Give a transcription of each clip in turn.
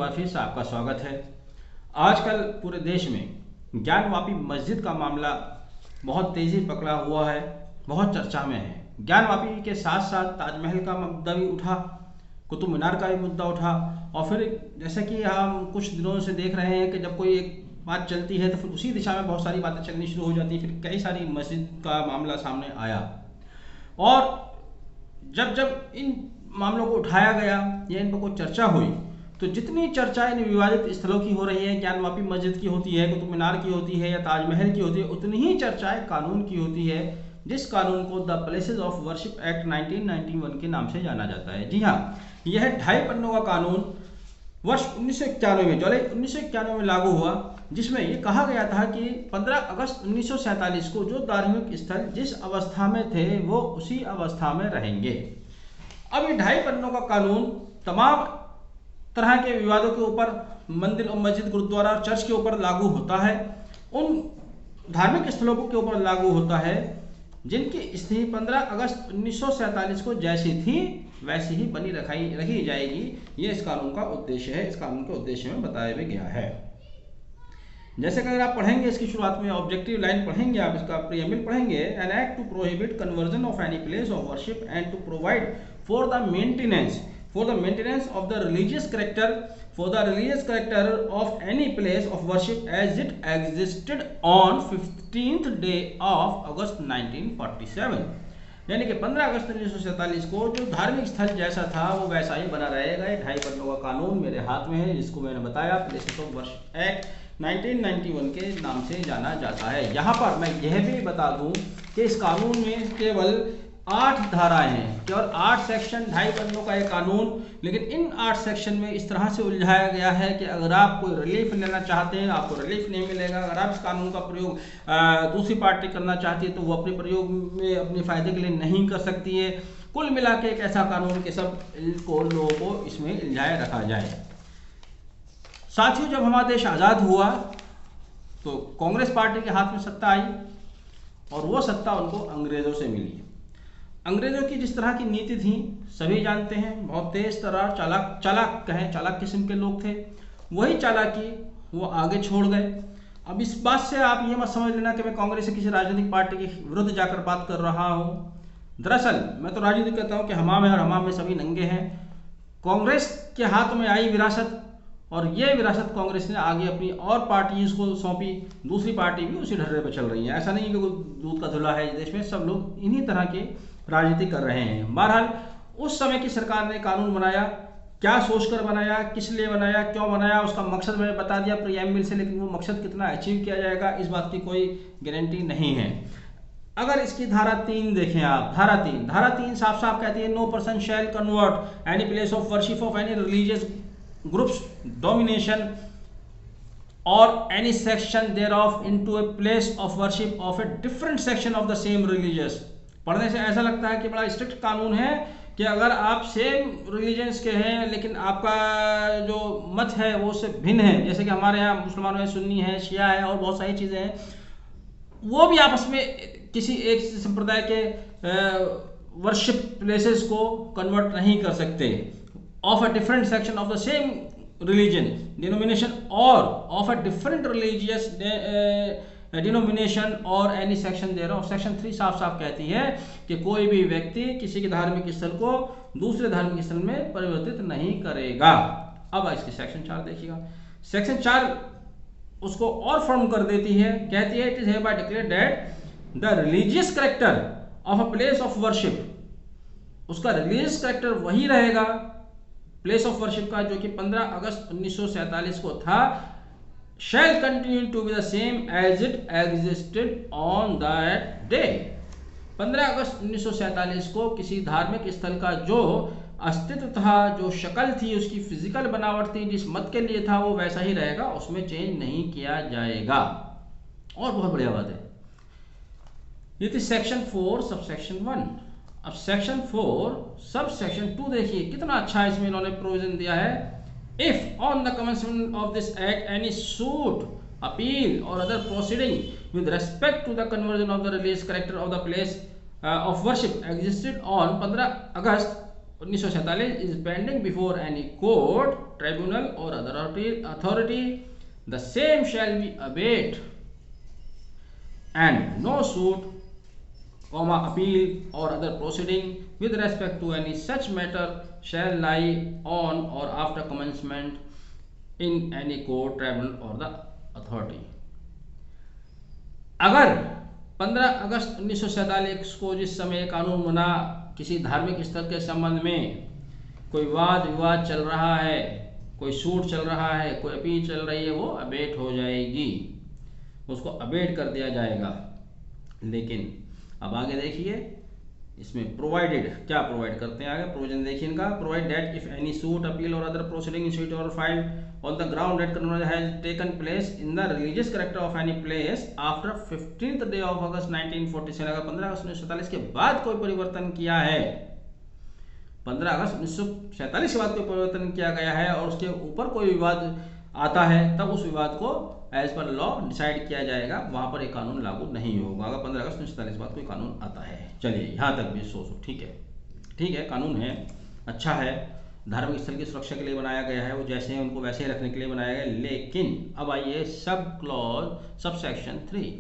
बार फिर से आपका स्वागत है। आजकल पूरे देश में ज्ञानवापी मस्जिद का मामला बहुत तेज़ी पकड़ा हुआ है, बहुत चर्चा में है। ज्ञानवापी के साथ साथ ताजमहल का मुद्दा भी उठा, कुतुब मीनार का भी मुद्दा उठा, और फिर जैसा कि हम कुछ दिनों से देख रहे हैं कि जब कोई एक बात चलती है तो फिर उसी दिशा में बहुत सारी बातें चलनी शुरू हो जाती हैं। फिर कई सारी मस्जिद का मामला सामने आया, और जब जब इन मामलों को उठाया गया या इन पर कोई चर्चा हुई तो जितनी चर्चा इन विवादित स्थलों की हो रही है, ज्ञानवापी मस्जिद की होती है, कुतुब मीनार की होती है या ताजमहल की होती है, उतनी ही चर्चाएं कानून की होती है, जिस कानून को the places of worship act 1991 के नाम से जाना जाता है। जी हाँ, यह 2.5 पन्नों का कानून वर्ष 1991 में, जुलाई 1991 में लागू हुआ, जिसमें ये कहा गया था कि 15 अगस्त 1947 को जो धार्मिक स्थल जिस अवस्था में थे वो उसी अवस्था में रहेंगे। अब ये 2.5 पन्नों का कानून तमाम तरह के विवादों के ऊपर, मंदिर और मस्जिद, गुरुद्वारा और चर्च के ऊपर लागू होता है, उन धार्मिक स्थलों के ऊपर लागू होता है जिनकी स्थिति 15 अगस्त 1947 को जैसी थी वैसी ही बनी रखी जाएगी। ये इस कानून का उद्देश्य है, इस कानून के उद्देश्य में बताया भी गया है। जैसे कि अगर आप पढ़ेंगे इसकी शुरुआत में ऑब्जेक्टिव लाइन पढ़ेंगे, आप इसका प्रीएम्बल पढ़ेंगे, an act to prohibit conversion of any place of worship and to provide for the maintenance of the religious character of any place of worship as it existed on 15th day of August 1947। यानी कि 15 अगस्त 1947 को जो धार्मिक स्थल जैसा था वो वैसा ही बना रहेगा। 2.5 पन्नों का कानून मेरे हाथ में है, जिसको मैंने बताया प्लेसेस ऑफ वर्शिप एक्ट 1991 के नाम से जाना जाता है। यहाँ पर मैं यह भी बता दूं कि इस कानून में केवल 8 धाराएं हैं, केवल 8 सेक्शन, 2.5 पन्नों का ये कानून। लेकिन इन 8 सेक्शन में इस तरह से उलझाया गया है कि अगर आप कोई रिलीफ लेना चाहते हैं आपको रिलीफ नहीं मिलेगा। अगर आप इस कानून का प्रयोग दूसरी पार्टी करना चाहती है तो वो अपने प्रयोग में अपने फायदे के लिए नहीं कर सकती है। कुल मिला के एक ऐसा कानून के सब लोगों को इसमें उलझाए रखा जाए। साथियों, जब हमारा देश आज़ाद हुआ तो कांग्रेस पार्टी के हाथ में सत्ता आई, और वो सत्ता उनको अंग्रेज़ों से मिली। अंग्रेज़ों की जिस तरह की नीति थी सभी जानते हैं, बहुत तेज तर्रार, चालाक किस्म के लोग थे। वही चालाकी वो आगे छोड़ गए। अब इस बात से आप ये मत समझ लेना कि मैं कांग्रेस से किसी राजनीतिक पार्टी के विरुद्ध जाकर बात कर रहा हूँ। दरअसल मैं तो राजनीति कहता हूँ कि हमाम है और हमाम में सभी नंगे हैं। कांग्रेस के हाथ में आई विरासत, और ये विरासत कांग्रेस ने आगे अपनी और पार्टीज को सौंपी। दूसरी पार्टी भी उसी ढर्रे पर चल रही है। ऐसा नहीं है कि कोई दूध का धुला है देश में, सब लोग इन्हीं तरह के राजनीति कर रहे हैं। बहरहाल उस समय की सरकार ने कानून बनाया, क्या सोचकर बनाया, किस लिए बनाया, क्यों बनाया, उसका मकसद मैंने बता दिया प्रीएम्बल से, लेकिन वो मकसद कितना अचीव किया जाएगा इस बात की कोई गारंटी नहीं है। अगर इसकी धारा 3 देखें आप, धारा 3 साफ साफ कहती है, no person shall convert any place of worship of any religious groups domination और any section thereof into a place of worship of a different section of the same religious। पढ़ने से ऐसा लगता है कि बड़ा स्ट्रिक्ट कानून है कि अगर आप सेम रिलीजन्स के हैं लेकिन आपका जो मत है वो उससे भिन्न है, जैसे कि हमारे यहाँ मुसलमानों में सुन्नी है, शिया है और बहुत सारी चीज़ें हैं, वो भी आपस में किसी एक संप्रदाय के वर्शिप प्लेसेस को कन्वर्ट नहीं कर सकते। Of a different section of the same religion denomination or of a different religious denomination or any section thereof। Section 3 साफ साफ कहती है कि कोई भी व्यक्ति किसी के धार्मिक स्थल को दूसरे धार्मिक स्थल में परिवर्तित नहीं करेगा। अब इसके सेक्शन 4 देखिएगा। सेक्शन 4 उसको और फॉर्म कर देती है, कहती है, it is hereby declared that the religious character of a place of worship, उसका रिलीजियस कैरेक्टर वही रहेगा प्लेस ऑफ वर्शिप का जो कि 15 अगस्त 1947 को था, shall continue to be the same as it existed on that day. 15 अगस्त 1947 को किसी धार्मिक स्थल का जो अस्तित्व था, जो शक्ल थी, उसकी फिजिकल बनावट थी, जिस मत के लिए था वो वैसा ही रहेगा, उसमें चेंज नहीं किया जाएगा। और बहुत बढ़िया बात है, ये थी सेक्शन 4 सबसेक्शन 1। अब सेक्शन 4 सब सेक्शन 2 देखिए कितना अच्छा इसमें इन्होंने प्रोविजन दिया है। If on the commencement of this act any suit, appeal और other proceeding with respect to the conversion of the religious character of the place of worship existed on 15 August 1947 is pending before any court, tribunal or other authority, the same shall be abate, and no suit, appeal or other proceeding with respect to any such matter shall lie on or after commencement in any court, tribunal or the authority. अगर 15 अगस्त 1947 को जिस समय कानून बना, किसी धार्मिक स्थल के संबंध में कोई वाद विवाद चल रहा है, कोई सूट चल रहा है, कोई अपील चल रही है, वो अबेट हो जाएगी, उसको अबेट कर दिया जाएगा। लेकिन अब आगे देखिए इसमें प्रोवाइडेड क्या प्रोवाइड करते हैं, आगे प्रोविजन देखिए इनका। Provide that if any suit, appeal और अदर प्रोसीडिंग इन स्वीट और filed on the ground that conversion has taken place in the religious character of any place after 15th day of August 1947, अगर 15 अगस्त 1947 के बाद कोई परिवर्तन किया है, 15 अगस्त 1947 के बाद कोई परिवर्तन किया गया है और उसके ऊपर कोई विवाद आता है, तब उस विवाद को एज पर लॉ डिसाइड किया जाएगा, वहां पर एक कानून लागू नहीं होगा अगर 15 अगस्त 1947 के बाद कोई कानून आता है। चलिए यहाँ तक भी सोचो, ठीक है, कानून है, अच्छा है, धार्मिक स्थल की सुरक्षा के लिए बनाया गया है, वो जैसे हैं उनको वैसे ही रखने के लिए बनाया गया है। लेकिन अब आइए sub clause sub section 3,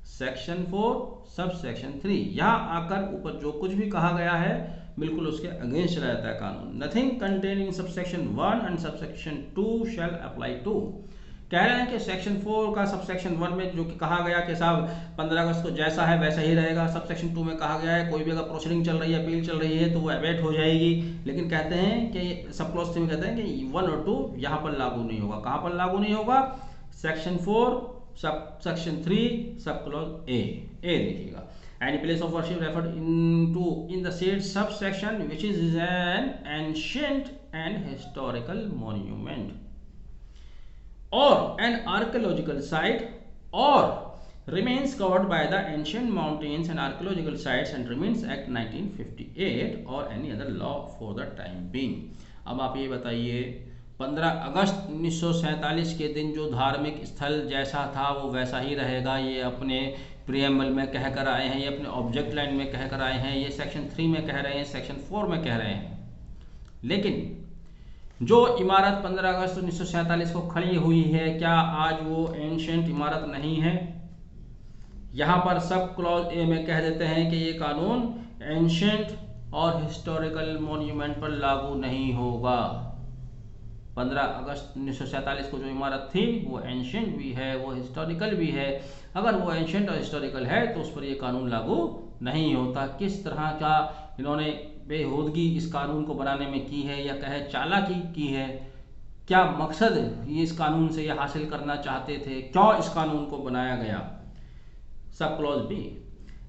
section 4 sub section 3, यहाँ आकर ऊपर जो कुछ भी कहा गया है बिल्कुल उसके अगेंस्ट चला जाता है कानून। Nothing contained in subsection 1 and subsection 2 shall apply to. कह रहे हैं कि सेक्शन 4 का सबसेक्शन 1 में जो कि कहा गया कि साहब 15 अगस्त को जैसा है वैसा ही रहेगा, सबसेक्शन 2 में कहा गया है कोई भी अगर प्रोसीडिंग चल रही है, अपील चल रही है तो वो अबेट हो जाएगी। लेकिन कहते हैं कि सब क्लॉज 3 में कहते हैं कि 1 और 2 यहाँ पर लागू नहीं होगा। कहाँ पर लागू नहीं होगा? Section 4 sub section 3 sub clause A देखिएगा। Any place of worship referred in the said subsection which is an ancient and historical monument or an archaeological site or remains covered by the Ancient Mountains and Archaeological Sites and Remains Act 1958 or any other law for the time being। अब आप ये बताइए 15 अगस्त 1947 के दिन जो धार्मिक स्थल जैसा था वो वैसा ही रहेगा, ये अपने प्रियम्बल में कह कर आए हैं, ये अपने ऑब्जेक्ट लाइन में कह कर आए हैं, ये सेक्शन 3 में कह रहे हैं, सेक्शन 4 में कह रहे हैं। लेकिन जो इमारत 15 अगस्त 1947 को खड़ी हुई है, क्या आज वो एंशिएंट इमारत नहीं है? यहाँ पर सब क्लॉज ए में कह देते हैं कि ये कानून एंशिएंट और हिस्टोरिकल मॉन्यूमेंट पर लागू नहीं होगा। 15 अगस्त 1947 को जो इमारत थी वो एंशिएंट भी है, वो हिस्टोरिकल भी है। अगर वो एंशिएंट और हिस्टोरिकल है तो उस पर ये कानून लागू नहीं होता। किस तरह का इन्होंने बेहूदगी इस कानून को बनाने में की है या कहे चालाकी की है, क्या मकसद ये इस कानून से ये हासिल करना चाहते थे, क्यों इस कानून को बनाया गया? Sub clause B,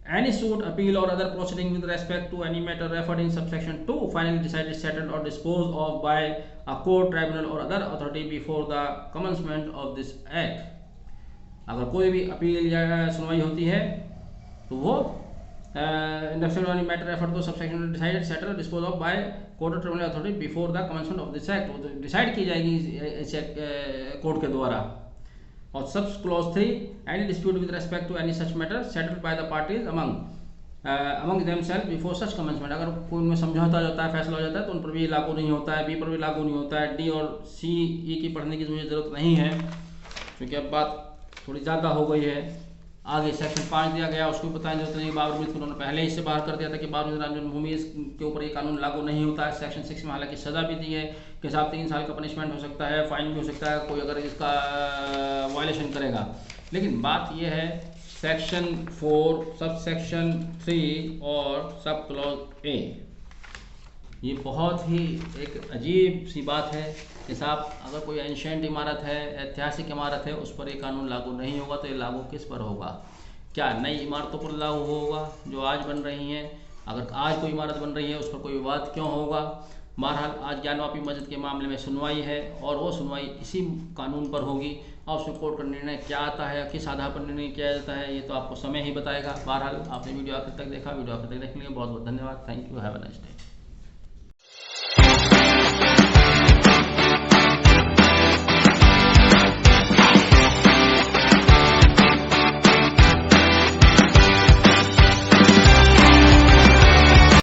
any suit, appeal or other proceeding with respect to any matter referred in subsection 2 finally decided, settled or disposed of by a court, tribunal or other authority before the commencement of this act। अगर कोई भी appeal या सुनवाई होती है तो वो matter referred to subsection decided, settled, dispose of by court और tribunal authority before the commencement of this act, वो डिसाइड की जाएगी इस कोर्ट के द्वारा। और sub clause 3, any dispute with respect to any such matter settled by the parties among themselves before such commencement, अगर कोई उनमें समझौता हो जाता है, फैसला हो जाता है तो उन पर भी लागू नहीं होता है, बी पर भी लागू नहीं होता है। डी और सी ई की पढ़ने की मुझे ज़रूरत नहीं है क्योंकि अब बात थोड़ी ज़्यादा हो गई है। आगे सेक्शन 5 दिया गया, उसको बताने जरूरत नहीं। बाबरी मस्जिद उन्होंने पहले ही से बाहर कर दिया था कि बाबरी मस्जिद जन्मभूमि के ऊपर ये कानून लागू नहीं होता है। सेक्शन 6 में हालांकि सज़ा भी दी है कि साहब 3 साल का पनिशमेंट हो सकता है, फाइन भी हो सकता है कोई अगर इसका वायलेशन करेगा। लेकिन बात यह है सेक्शन 4 सब सेक्शन 3 और सब क्लॉज ए, ये बहुत ही एक अजीब सी बात है कि साहब अगर कोई एंशिएंट इमारत है, ऐतिहासिक इमारत है, उस पर ये कानून लागू नहीं होगा तो ये लागू किस पर होगा? क्या नई इमारतों पर लागू होगा जो आज बन रही हैं? अगर आज कोई इमारत बन रही है उस पर कोई विवाद क्यों होगा? बहरहाल आज ज्ञानवापी मस्जिद के मामले में सुनवाई है और वो सुनवाई इसी कानून पर होगी और उसमें कोर्ट का निर्णय क्या आता है, किस आधार पर निर्णय किया जाता है, ये तो आपको समय ही बताएगा। बहरहाल आपने वीडियो आखिर तक देखा, वीडियो आखिर तक देखने के लिए बहुत बहुत धन्यवाद। Thank you, have a nice day.